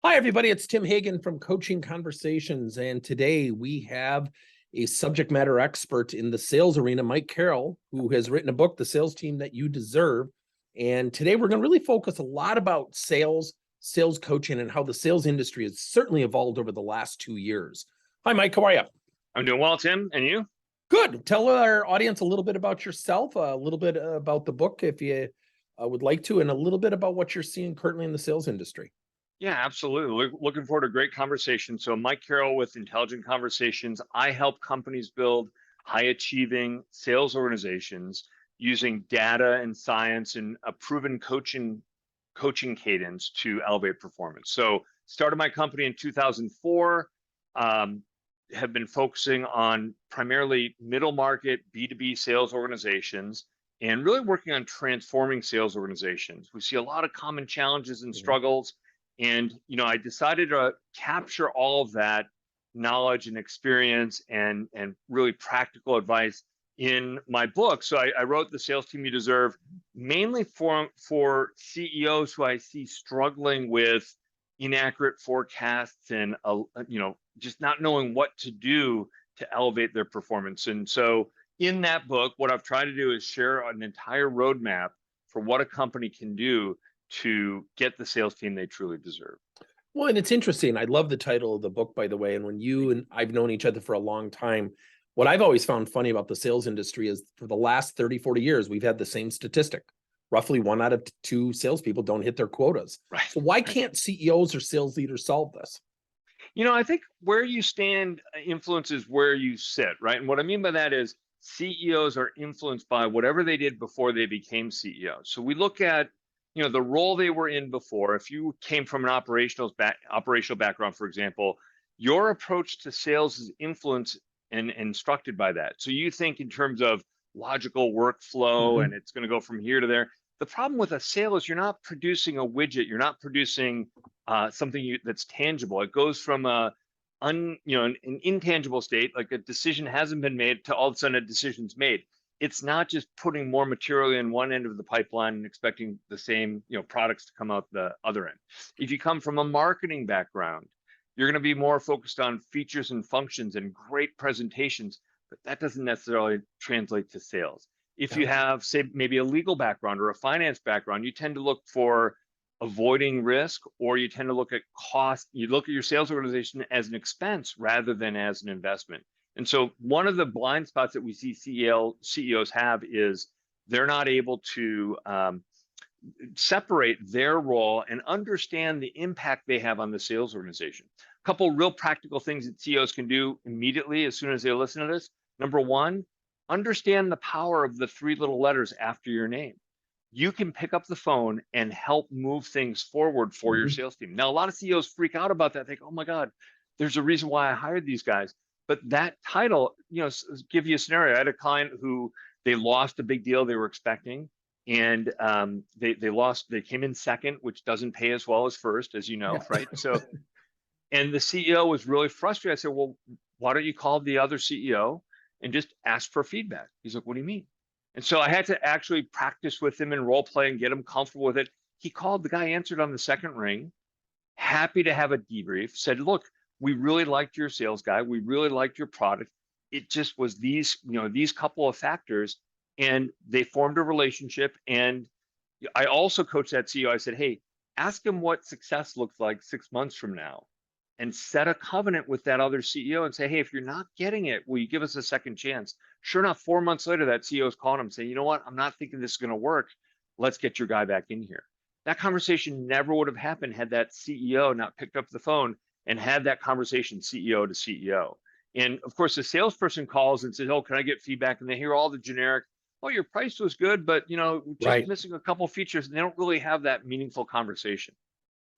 Hi, everybody. It's Tim Hagan from Coaching Conversations. And today we have a subject matter expert in the sales arena, Mike Carrol, who has written a book, The Sales Team That You Deserve. And today we're going to really focus a lot about sales coaching, and how the sales industry has certainly evolved over the last 2 years. Hi, Mike. How are you? I'm doing well, Tim. And you? Good. Tell our audience a little bit about yourself, a little bit about the book, if you would like to, and a little bit about what you're seeing currently in the sales industry. Yeah, absolutely. Looking forward to a great conversation. So Mike Carroll with Intelligent Conversations. I help companies build high-achieving sales organizations using data and science and a proven coaching cadence to elevate performance. So started my company in 2004, have been focusing on primarily middle market B2B sales organizations and really working on transforming sales organizations. We see a lot of common challenges and struggles. And, I decided to capture all of that knowledge and experience and really practical advice in my book. So I wrote The Sales Team You Deserve, mainly for CEOs who I see struggling with inaccurate forecasts and, just not knowing what to do to elevate their performance. And so in that book, what I've tried to do is share an entire roadmap for what a company can do to get the sales team they truly deserve. Well, and it's interesting. I love the title of the book, by the way. And when you and I've known each other for a long time, what I've always found funny about the sales industry is for the last 30, 40 years, we've had the same statistic. Roughly 1 out of 2 salespeople don't hit their quotas. Right. So why can't CEOs or sales leaders solve this? I think where you stand influences where you sit, right? And what I mean by that is CEOs are influenced by whatever they did before they became CEOs. So we look at the role they were in before. If you came from an operational background, for example, your approach to sales is influenced and instructed by that. So you think in terms of logical workflow, and it's going to go from here to there. The problem with a sale is you're not producing a widget. You're not producing something that's tangible. It goes from an intangible state, like a decision hasn't been made, to all of a sudden a decision's made. It's not just putting more material in one end of the pipeline and expecting the same, products to come out the other end. If you come from a marketing background, you're going to be more focused on features and functions and great presentations, but that doesn't necessarily translate to sales. If you have, say, maybe a legal background or a finance background, you tend to look for avoiding risk, or you tend to look at cost. You look at your sales organization as an expense rather than as an investment. And so one of the blind spots that we see CEOs have is they're not able to separate their role and understand the impact they have on the sales organization. A couple real practical things that CEOs can do immediately as soon as they listen to this. Number one, understand the power of the 3 little letters after your name. You can pick up the phone and help move things forward for your sales team. Now, a lot of CEOs freak out about that. Think, oh my God, there's a reason why I hired these guys. But that title, give you a scenario. I had a client who they lost a big deal they were expecting, and they came in second, which doesn't pay as well as first, as you know, right? So, and the CEO was really frustrated. I said, well, why don't you call the other CEO and just ask for feedback? He's like, what do you mean? And so I had to actually practice with him and role play and get him comfortable with it. He called, the guy answered on the second ring, happy to have a debrief, said, look, we really liked your sales guy. We really liked your product. It just was these couple of factors, and they formed a relationship. And I also coached that CEO. I said, hey, ask him what success looks like 6 months from now, and set a covenant with that other CEO and say, hey, if you're not getting it, will you give us a second chance? Sure enough, 4 months later, that CEO is calling him saying, you know what? I'm not thinking this is going to work. Let's get your guy back in here. That conversation never would have happened had that CEO not picked up the phone and had that conversation CEO to CEO. And of course, the salesperson calls and says, oh, can I get feedback? And they hear all the generic, oh, your price was good, but just missing a couple of features. And they don't really have that meaningful conversation.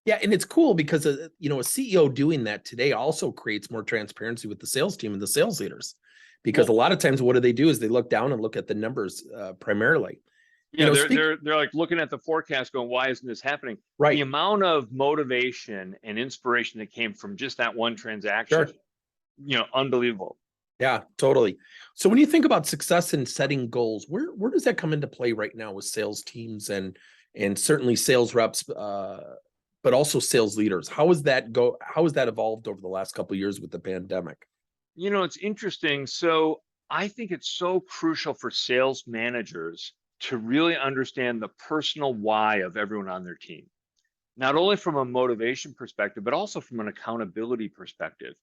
Yeah, and it's cool because a CEO doing that today also creates more transparency with the sales team and the sales leaders, because a lot of times what do is they look down and look at the numbers primarily. Yeah, they're like looking at the forecast going, why isn't this happening? Right. The amount of motivation and inspiration that came from just that one transaction, unbelievable. Yeah, totally. So when you think about success in setting goals, where does that come into play right now with sales teams and certainly sales reps but also sales leaders. How has that evolved over the last couple of years with the pandemic? It's interesting. So I think it's so crucial for sales managers to really understand the personal why of everyone on their team, not only from a motivation perspective, but also from an accountability perspective.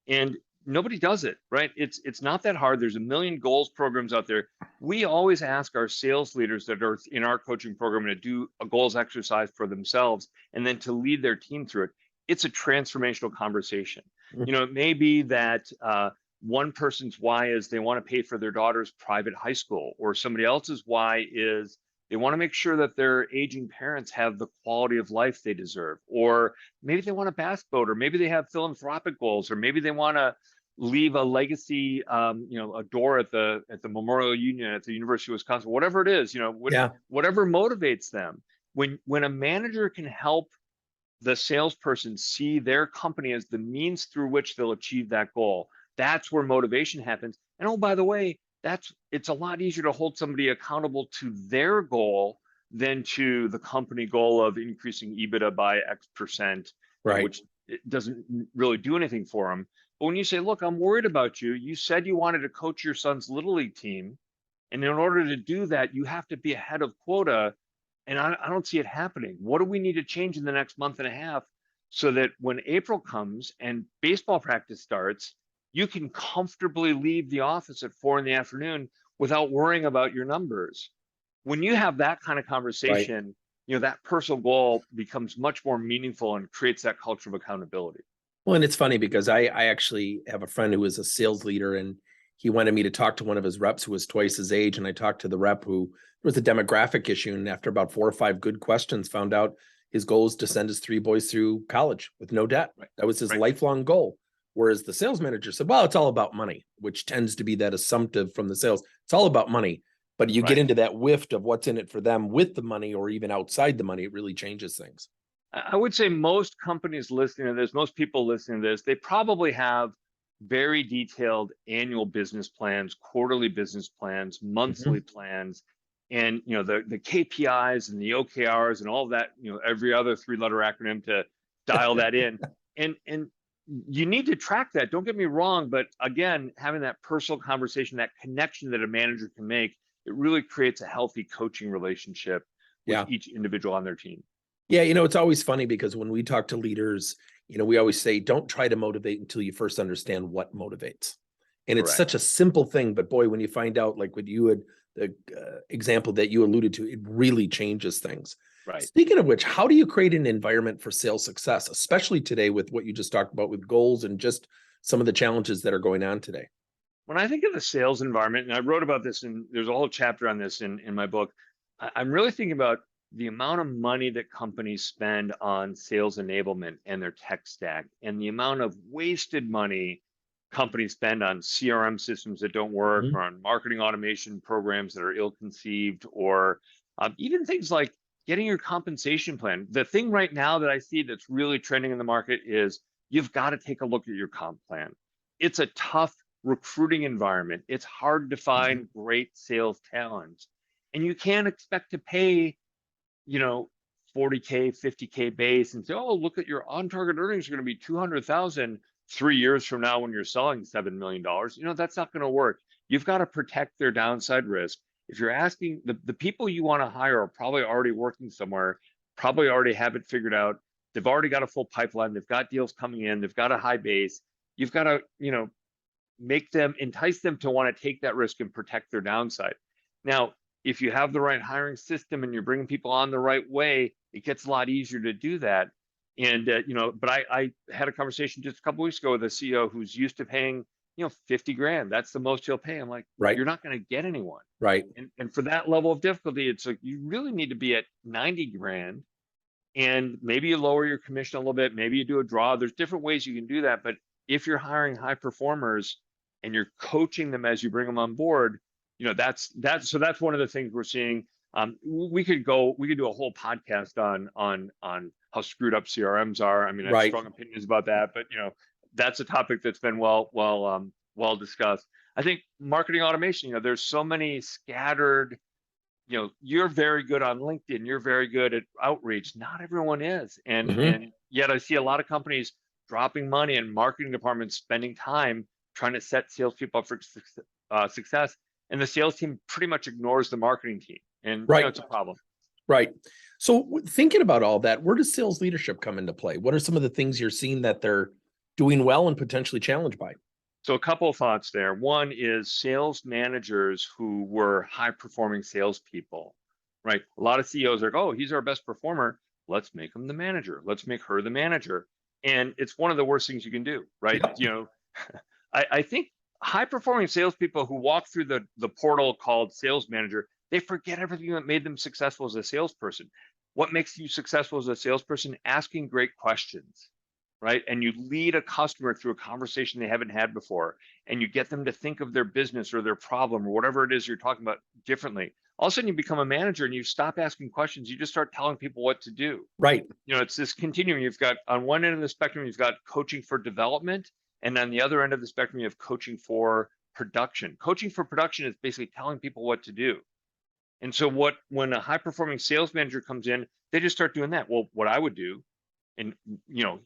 And nobody does it, right? It's not that hard. There's a million goals programs out there. We always ask our sales leaders that are in our coaching program to do a goals exercise for themselves and then to lead their team through it. It's a transformational conversation. It may be that one person's why is they want to pay for their daughter's private high school, or somebody else's why is they want to make sure that their aging parents have the quality of life they deserve, or maybe they want a bass boat, or maybe they have philanthropic goals, or maybe they want to leave a legacy, a door at the Memorial Union at the University of Wisconsin, whatever it is, whatever motivates them. When a manager can help the salesperson see their company as the means through which they'll achieve that goal, that's where motivation happens. And oh, by the way, it's a lot easier to hold somebody accountable to their goal than to the company goal of increasing EBITDA by X percent, Right. which it doesn't really do anything for them. But when you say, look, I'm worried about you. You said you wanted to coach your son's Little League team. And in order to do that, you have to be ahead of quota. And I don't see it happening. What do we need to change in the next month and a half so that when April comes and baseball practice starts, you can comfortably leave the office at 4 p.m. without worrying about your numbers? When you have that kind of conversation, that personal goal becomes much more meaningful and creates that culture of accountability. Well, and it's funny because I actually have a friend who is a sales leader, and he wanted me to talk to one of his reps who was twice his age. And I talked to the rep who there was a demographic issue. And after about 4 or 5 good questions, found out his goal is to send his 3 boys through college with no debt. Right. That was his Right. lifelong goal. Whereas the sales manager said, well, it's all about money, which tends to be that assumptive from the sales. It's all about money. But you get into that whiff of what's in it for them with the money or even outside the money, it really changes things. I would say most companies listening to this, most people listening to this, they probably have very detailed annual business plans, quarterly business plans, monthly plans, and the KPIs and the OKRs and all of that, every other 3-letter acronym to dial that in. And you need to track that. Don't get me wrong, but again, having that personal conversation, that connection that a manager can make, it really creates a healthy coaching relationship with each individual on their team. Yeah, it's always funny because when we talk to leaders, we always say, don't try to motivate until you first understand what motivates. And it's such a simple thing, but boy, when you find out, like what you had, the example that you alluded to, it really changes things. Right. Speaking of which, how do you create an environment for sales success, especially today with what you just talked about with goals and just some of the challenges that are going on today? When I think of the sales environment, and I wrote about this, and there's a whole chapter on this in my book, I'm really thinking about the amount of money that companies spend on sales enablement and their tech stack, and the amount of wasted money companies spend on CRM systems that don't work, or on marketing automation programs that are ill-conceived, or even things like getting your compensation plan. The thing right now that I see that's really trending in the market is you've got to take a look at your comp plan. It's a tough recruiting environment. It's hard to find great sales talent, and you can't expect to pay 40K, 50K base and say, oh, look at your on-target earnings are going to be 200,000 3 years from now when you're selling $7 million. That's not going to work. You've got to protect their downside risk. If you're asking, the people you want to hire are probably already working somewhere, probably already have it figured out. They've already got a full pipeline. They've got deals coming in. They've got a high base. You've got to, entice them to want to take that risk and protect their downside. Now, if you have the right hiring system and you're bringing people on the right way, it gets a lot easier to do that. And, but I had a conversation just a couple of weeks ago with a CEO who's used to paying, 50 grand. That's the most he'll pay. I'm like, you're not going to get anyone. Right. And for that level of difficulty, it's like, you really need to be at 90 grand, and maybe you lower your commission a little bit. Maybe you do a draw. There's different ways you can do that. But if you're hiring high performers and you're coaching them as you bring them on board, that's one of the things we're seeing. We could do a whole podcast on how screwed up CRMs are. I mean, I have strong opinions about that, but that's a topic that's been well discussed. I think marketing automation, there's so many scattered you're very good on LinkedIn, you're very good at outreach. Not everyone is. And Mhm. and yet I see a lot of companies dropping money and marketing departments spending time trying to set salespeople up for success. And the sales team pretty much ignores the marketing team. And Right. it's a problem. Right. So thinking about all that, where does sales leadership come into play? What are some of the things you're seeing that they're doing well and potentially challenged by? So a couple of thoughts there. One is sales managers who were high performing salespeople, right? A lot of CEOs are like, oh, he's our best performer. Let's make him the manager. Let's make her the manager. And it's one of the worst things you can do, right? Yep. I think high performing salespeople who walk through the portal called sales manager, they forget everything that made them successful as a salesperson. What makes you successful as a salesperson? Asking great questions, right? And you lead a customer through a conversation they haven't had before, and you get them to think of their business or their problem or whatever it is you're talking about differently. All of a sudden, you become a manager and you stop asking questions. You just start telling people what to do. Right. It's this continuum. You've got on one end of the spectrum, you've got coaching for development, and on the other end of the spectrum, you have coaching for production. Coaching for production is basically telling people what to do. And so, when a high performing sales manager comes in, they just start doing that. Well, what I would do, and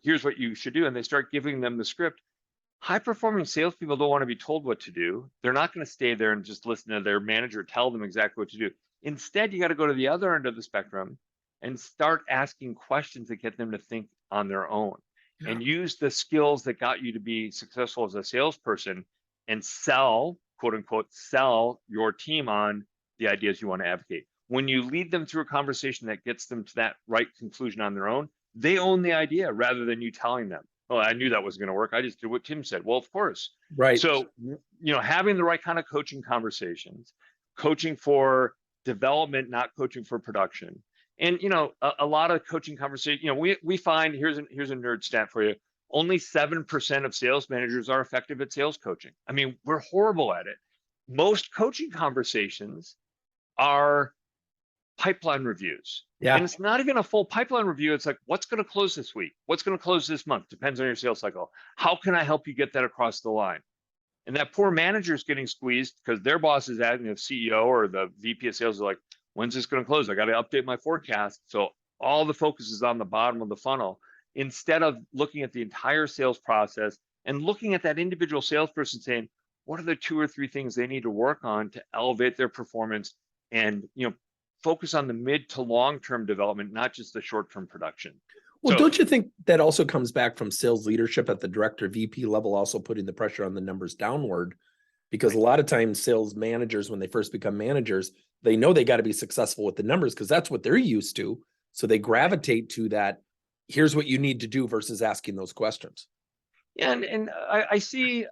here's what you should do, and they start giving them the script. High performing salespeople don't want to be told what to do. They're not going to stay there and just listen to their manager tell them exactly what to do. Instead, you got to go to the other end of the spectrum and start asking questions that get them to think on their own, Yeah. and use the skills that got you to be successful as a salesperson and sell, quote unquote, sell your team on the ideas you want to advocate. When you lead them through a conversation that gets them to that right conclusion on their own, they own the idea rather than you telling them, oh, I knew that was going to work. I just did what Tim said. Well, of course. Right. So, having the right kind of coaching conversations, coaching for development, not coaching for production. And, a lot of coaching conversation, we find, here's a nerd stat for you. Only 7% of sales managers are effective at sales coaching. I mean, we're horrible at it. Most coaching conversations are pipeline reviews. And Yeah. it's not even a full pipeline review. It's like, what's going to close this week? What's going to close this month? Depends on your sales cycle. How can I help you get that across the line? And that poor manager is getting squeezed because their boss is asking the CEO or the VP of sales is like, when's this going to close? I got to update my forecast. So all the focus is on the bottom of the funnel instead of looking at the entire sales process and looking at that individual salesperson saying, what are the 2 or 3 things they need to work on to elevate their performance and, focus on the mid to long-term development, not just the short-term production. Well, So don't you think that also comes back from sales leadership at the director VP level, also putting the pressure on the numbers downward? Because a lot of times sales managers, when they first become managers, they know they got to be successful with the numbers because that's what they're used to. So they gravitate to that. Here's what you need to do versus asking those questions. yeah, and I see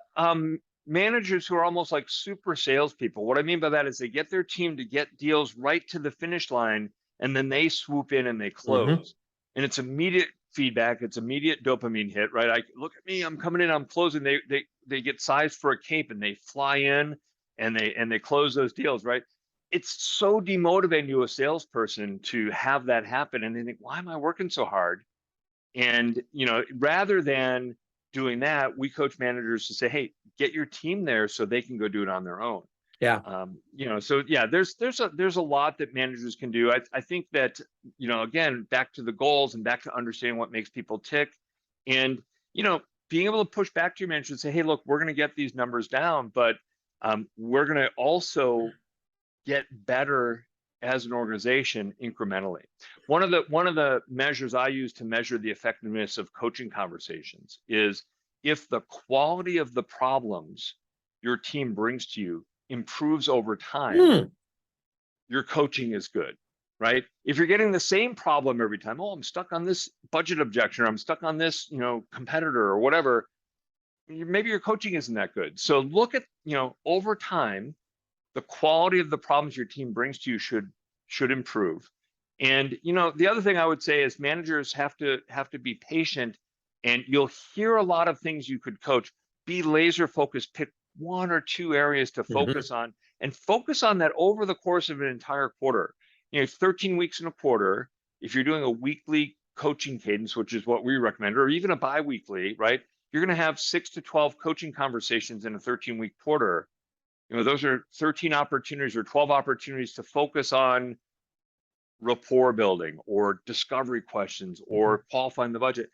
managers who are almost like super salespeople. What I mean by that is they get their team to get deals right to the finish line, and then they swoop in and they Mhm. close. And it's immediate feedback. It's immediate dopamine hit, right? I look at me, I'm coming in, I'm closing. They get sized for a cape and they fly in and they close those deals, right? It's so demotivating to a salesperson to have that happen, and they think, why am I working so hard? And, rather than doing that, we coach managers to say, hey, get your team there so they can go do it on their own. Yeah. So yeah, there's a lot that managers can do. I think that, again, back to the goals and back to understanding what makes people tick, and, being able to push back to your manager and say, hey, look, we're going to get these numbers down, but we're going to also get better as an organization incrementally. One of the measures I use to measure the effectiveness of coaching conversations is if the quality of the problems your team brings to you improves over time, Hmm. your coaching is good, right? If you're getting the same problem every time, oh, I'm stuck on this budget objection, or I'm stuck on this, competitor or whatever, maybe your coaching isn't that good. So look at, over time, the quality of the problems your team brings to you should improve. And, the other thing I would say is managers have to be patient, and you'll hear a lot of things you could coach. Be laser focused, pick 1 or 2 areas to Mhm. focus on, and focus on that over the course of an entire quarter. 13 weeks in a quarter, if you're doing a weekly coaching cadence, which is what we recommend, or even a bi-weekly, right? You're going to have 6 to 12 coaching conversations in a 13-week quarter. those are 13 opportunities or 12 opportunities to focus on rapport building or discovery questions or qualifying the budget.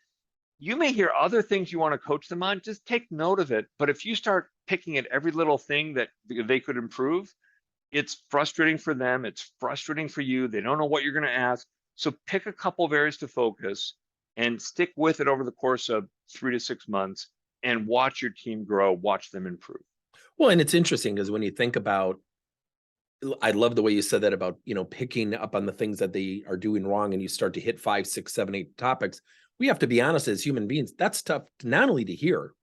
You may hear other things you want to coach them on, just take note of it. But if you start picking at every little thing that they could improve, it's frustrating for them. It's frustrating for you. They don't know what you're going to ask. So pick a couple of areas to focus and stick with it over the course of 3 to 6 months and watch your team grow, watch them improve. Well, and it's interesting because when you think about, I love the way you said that about, picking up on the things that they are doing wrong and you start to hit 5, 6, 7, 8 topics. We have to be honest as human beings. That's tough not only to hear,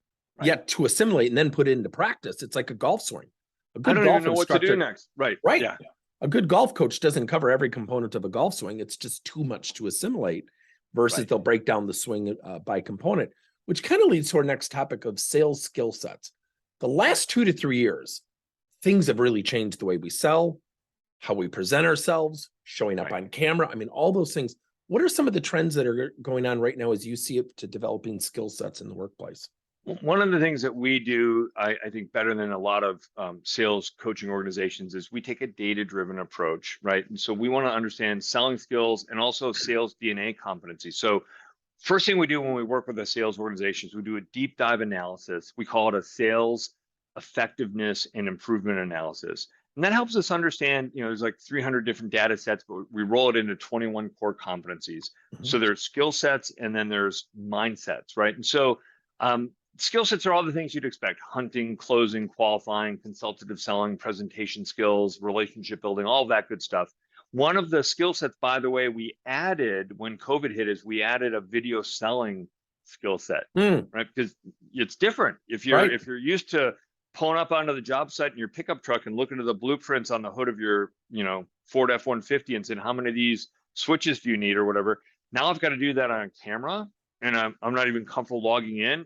yet to assimilate and then put it into practice. It's like a golf swing. A I good don't golf even know what to do next. Right. Right. Yeah. A good golf coach doesn't cover every component of a golf swing. It's just too much to assimilate versus Right. they'll break down the swing by component, which kind of leads to our next topic of sales skill sets. The last 2 to 3 years, things have really changed the way we sell, how we present ourselves, showing up on camera. I mean, all those things. What are some of the trends that are going on right now as you see it to developing skill sets in the workplace? One of the things that we do, I think better than a lot of sales coaching organizations is we take a data-driven approach, right? And so we want to understand selling skills and also sales DNA competency. So first thing we do when we work with a sales organization is we do a deep dive analysis. We call it a sales effectiveness and improvement analysis. And that helps us understand, there's like 300 different data sets, but we roll it into 21 core competencies. So there's skill sets and then there's mindsets, right? And so skill sets are all the things you'd expect: hunting, closing, qualifying, consultative selling, presentation skills, relationship building, all that good stuff. One of the skill sets, by the way, we added when COVID hit is we added a video selling skill set, right? Because it's different. If you're used to pulling up onto the job site in your pickup truck and looking at the blueprints on the hood of your, Ford F-150 and saying, how many of these switches do you need or whatever? Now I've got to do that on camera and I'm not even comfortable logging in.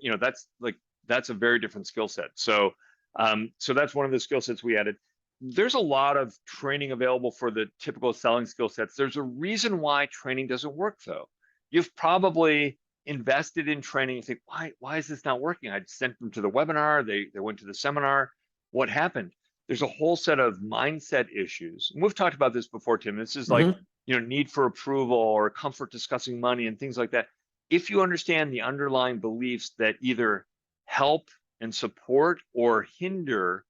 That's a very different skill set. So that's one of the skill sets we added. There's a lot of training available for the typical selling skill sets. There's a reason why training doesn't work though. You've probably invested in training and think, why is this not working? I sent them to the webinar, they went to the seminar. What happened? There's a whole set of mindset issues. And we've talked about this before, Tim. This is like, need for approval or comfort discussing money and things like that. If you understand the underlying beliefs that either help and support or hinder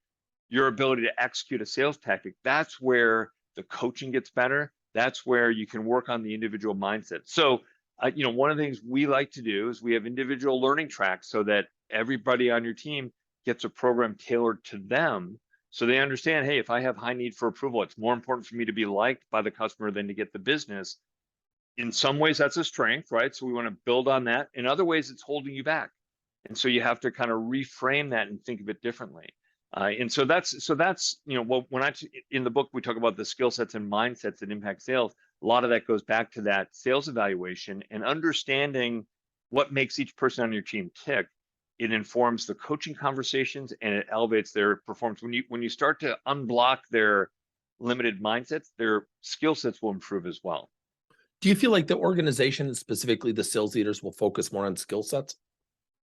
your ability to execute a sales tactic, that's where the coaching gets better. That's where you can work on the individual mindset. So one of the things we like to do is we have individual learning tracks so that everybody on your team gets a program tailored to them. So they understand, hey, if I have high need for approval, it's more important for me to be liked by the customer than to get the business. In some ways, that's a strength, right? So we want to build on that. In other ways, it's holding you back. And so you have to kind of reframe that and think of it differently. And so that's in the book, we talk about the skill sets and mindsets that impact sales. A lot of that goes back to that sales evaluation and understanding what makes each person on your team tick. It informs the coaching conversations and it elevates their performance. When you start to unblock their limited mindsets, their skill sets will improve as well. Do you feel like the organization, specifically the sales leaders, will focus more on skill sets?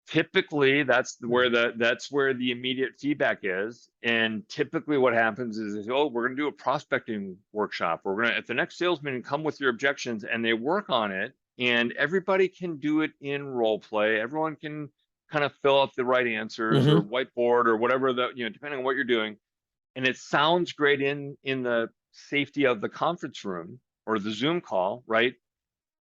Typically, that's where the immediate feedback is. And typically what happens is we're going to do a prospecting workshop. We're going to, at the next sales meeting, come with your objections, and they work on it. And everybody can do it in role play. Everyone can kind of fill out the right answers or whiteboard or whatever, depending on what you're doing. And it sounds great in the safety of the conference room or the Zoom call, right?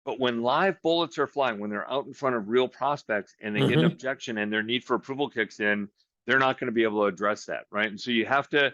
But when live bullets are flying, when they're out in front of real prospects and they get an objection and their need for approval kicks in, they're not going to be able to address that, right? And so you have to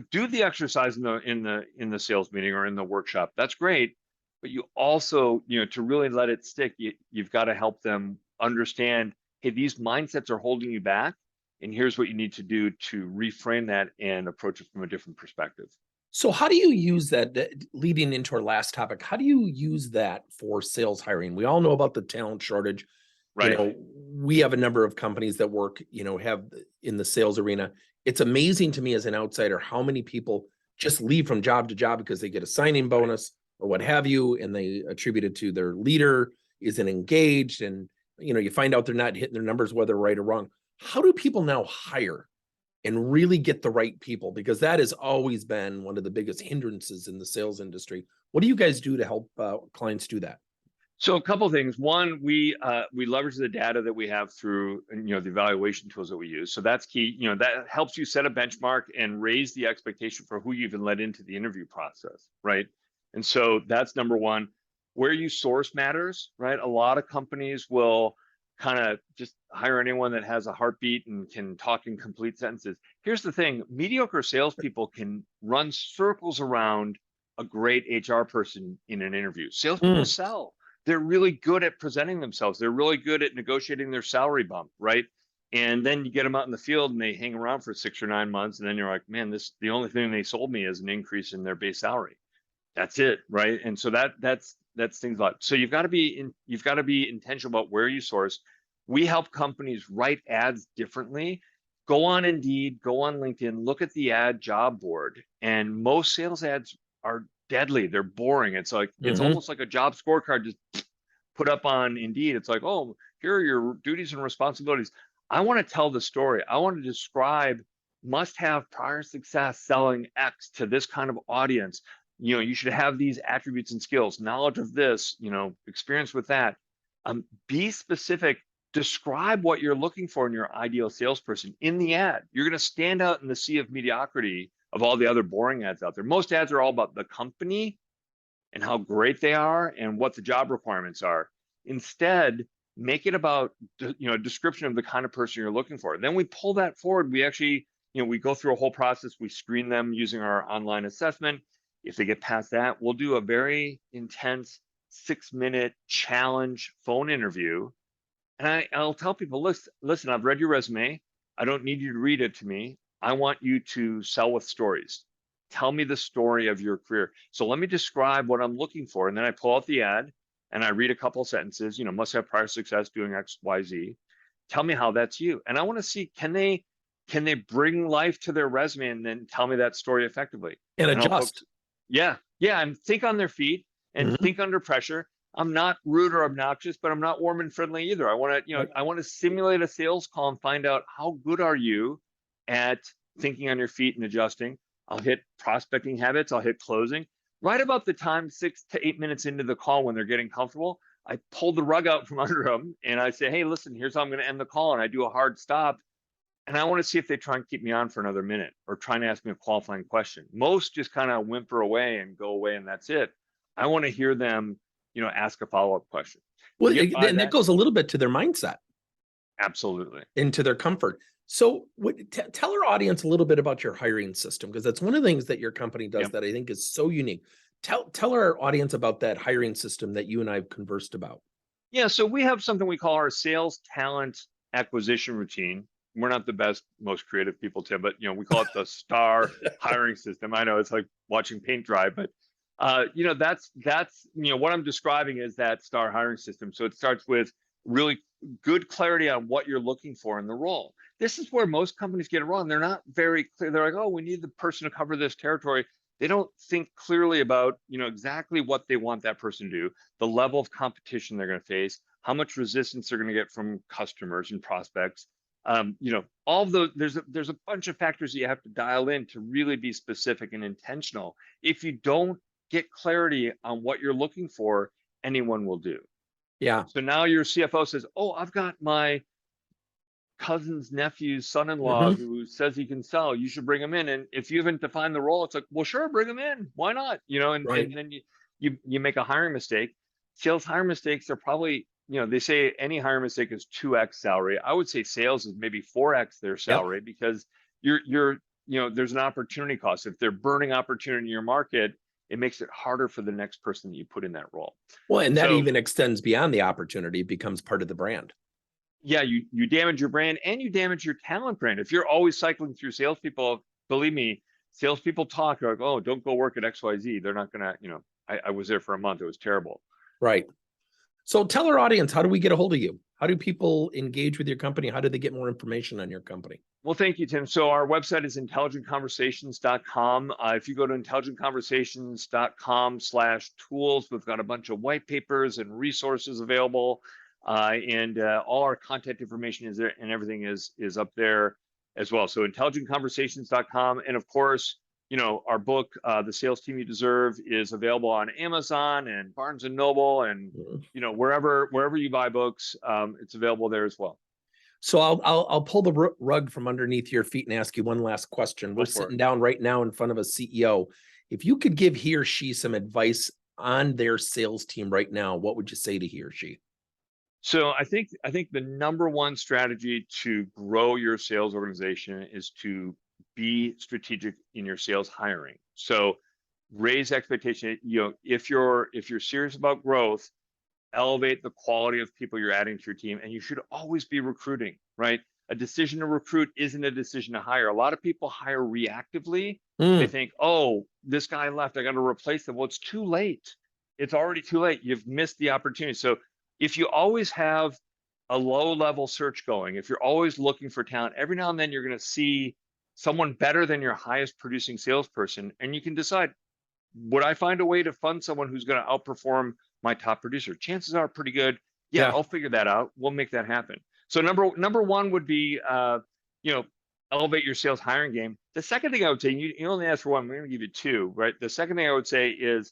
do the exercise in the sales meeting or in the workshop. That's great, but you also, to really let it stick, you've got to help them understand, hey, these mindsets are holding you back, and here's what you need to do to reframe that and approach it from a different perspective. So how do you use that, leading into our last topic? How do you use that for sales hiring? We all know about the talent shortage. Right. We have a number of companies that work, have in the sales arena. It's amazing to me as an outsider how many people just leave from job to job because they get a signing bonus or what have you, and they attribute it to their leader isn't engaged, and you find out they're not hitting their numbers, whether right or wrong. How do people now hire and really get the right people, because that has always been one of the biggest hindrances in the sales industry. What do you guys do to help clients do that? So a couple of things. One, we leverage the data that we have through the evaluation tools that we use. So that's key. That helps you set a benchmark and raise the expectation for who you even let into the interview process, right? And so that's number one. Where you source matters, right? A lot of companies will kind of just hire anyone that has a heartbeat and can talk in complete sentences. Here's the thing: mediocre salespeople can run circles around a great HR person in an interview. Salespeople sell. They're really good at presenting themselves. They're really good at negotiating their salary bump, right? And then you get them out in the field and they hang around for 6 or 9 months, and then you're like, man, the only thing they sold me is an increase in their base salary. That's it, right? And so that's things like, so you've got to be intentional about where you source. We help companies write ads differently. Go on Indeed, go on LinkedIn, look at the ad job board, and most sales ads are deadly. They're boring. It's like it's almost like a job scorecard just put up on Indeed. It's like, oh, here are your duties and responsibilities. I want to tell the story. I want to describe must have prior success selling X to this kind of audience. You should have these attributes and skills, knowledge of this, experience with that. Be specific. Describe what you're looking for in your ideal salesperson in the ad. You're going to stand out in the sea of mediocrity of all the other boring ads out there. Most ads are all about the company and how great they are and what the job requirements are. Instead, make it about a description of the kind of person you're looking for. Then we pull that forward. We actually, we go through a whole process. We screen them using our online assessment. If they get past that, we'll do a very intense 6-minute challenge phone interview. And I'll tell people, listen, I've read your resume. I don't need you to read it to me. I want you to sell with stories. Tell me the story of your career. So let me describe what I'm looking for. And then I pull out the ad and I read a couple of sentences, must have prior success doing X, Y, Z. Tell me how that's you. And I want to see, can they bring life to their resume and then tell me that story effectively? And adjust. Yeah. And think on their feet and think under pressure. I'm not rude or obnoxious, but I'm not warm and friendly either. I want to, I want to simulate a sales call and find out how good are you at thinking on your feet and adjusting. I'll hit prospecting habits. I'll hit closing. Right about the time 6 to 8 minutes into the call when they're getting comfortable, I pull the rug out from under them and I say, hey, listen, here's how I'm going to end the call. And I do a hard stop. And I want to see if they try and keep me on for another minute or try and ask me a qualifying question. Most just kind of whimper away and go away and that's it. I want to hear them ask a follow-up question. Well, and that goes a little bit to their mindset. Absolutely. Into their comfort. So tell our audience a little bit about your hiring system, because that's one of the things that your company does that I think is so unique. Tell our audience about that hiring system that you and I have conversed about. Yeah, so we have something we call our sales talent acquisition routine. We're not the best, most creative people, Tim, but we call it the STAR hiring system. I know it's like watching paint dry, but that's what I'm describing is that STAR hiring system. So it starts with really good clarity on what you're looking for in the role. This is where most companies get it wrong. They're not very clear. They're like, oh, we need the person to cover this territory. They don't think clearly about, exactly what they want that person to do, the level of competition they're going to face, how much resistance they're going to get from customers and prospects. All of those, there's a bunch of factors that you have to dial in to really be specific and intentional. If you don't get clarity on what you're looking for, anyone will do. Yeah. So now your CFO says, oh, I've got my cousin's nephew's son-in-law who says he can sell. You should bring him in. And if you haven't defined the role, it's like, well, sure, bring him in. Why not? And then you make a hiring mistake. Sales hiring mistakes are probably, they say any hiring mistake is 2x salary. I would say sales is maybe 4x their salary because you're there's an opportunity cost. If they're burning opportunity in your market, it makes it harder for the next person that you put in that role. Well, and that even extends beyond the opportunity, it becomes part of the brand. Yeah, you damage your brand and you damage your talent brand. If you're always cycling through salespeople, believe me, salespeople talk like, oh, don't go work at XYZ. They're not gonna, I was there for a month. It was terrible. Right. So tell our audience, how do we get a hold of you? How do people engage with your company? How do they get more information on your company? Well, thank you, Tim. So our website is intelligentconversations.com. If you go to intelligentconversations.com/tools, we've got a bunch of white papers and resources available. And all our contact information is there and everything is up there. as well. So intelligentconversations.com. And of course, our book, The Sales Team You Deserve, is available on Amazon and Barnes and Noble and, wherever you buy books, it's available there as well. So I'll pull the rug from underneath your feet and ask you one last question. We're sitting down right now in front of a CEO. If you could give he or she some advice on their sales team right now, what would you say to he or she? So I think the number one strategy to grow your sales organization is to be strategic in your sales hiring. So raise expectation. If you're serious about growth, elevate the quality of people you're adding to your team, and you should always be recruiting, right? A decision to recruit isn't a decision to hire. A lot of people hire reactively. They think, oh, this guy left, I got to replace them. Well, it's too late. It's already too late. You've missed the opportunity. So if you always have a low-level search going, if you're always looking for talent, every now and then you're going to see someone better than your highest producing salesperson, and you can decide, would I find a way to fund someone who's going to outperform my top producer? Chances are pretty good. Yeah, I'll figure that out. We'll make that happen. So number one would be, elevate your sales hiring game. The second thing I would say, you only asked for one, I'm going to give you two, right? The second thing I would say is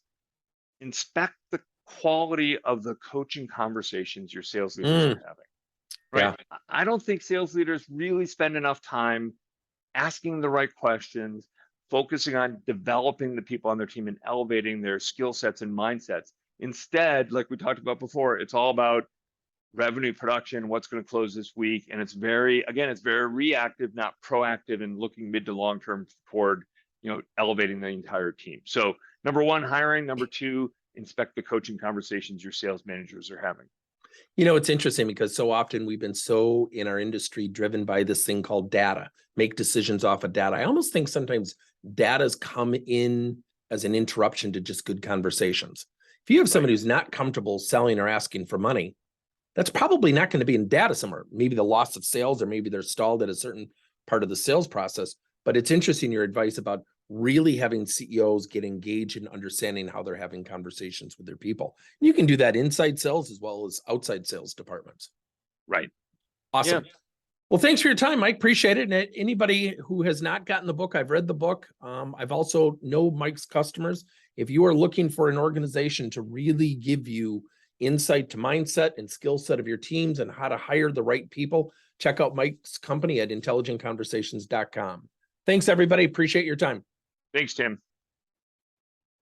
inspect the quality of the coaching conversations your sales leaders are having, right? Yeah. I don't think sales leaders really spend enough time asking the right questions, focusing on developing the people on their team and elevating their skill sets and mindsets. Instead, like we talked about before, it's all about revenue production, what's going to close this week. And it's very reactive, not proactive, and looking mid to long term toward, elevating the entire team. So number one, hiring. Number two, inspect the coaching conversations your sales managers are having. It's interesting because so often we've been so in our industry driven by this thing called data, make decisions off of data. I almost think sometimes data's come in as an interruption to just good conversations. If you have somebody who's not comfortable selling or asking for money, that's probably not going to be in data somewhere. Maybe the loss of sales, or maybe they're stalled at a certain part of the sales process. But it's interesting, your advice about really having CEOs get engaged in understanding how they're having conversations with their people. And you can do that inside sales as well as outside sales departments. Right. Awesome. Yeah. Well, thanks for your time, Mike. Appreciate it. And anybody who has not gotten the book, I've read the book. I've also know Mike's customers. If you are looking for an organization to really give you insight to mindset and skill set of your teams and how to hire the right people, check out Mike's company at intelligentconversations.com. Thanks, everybody. Appreciate your time. Thanks, Tim.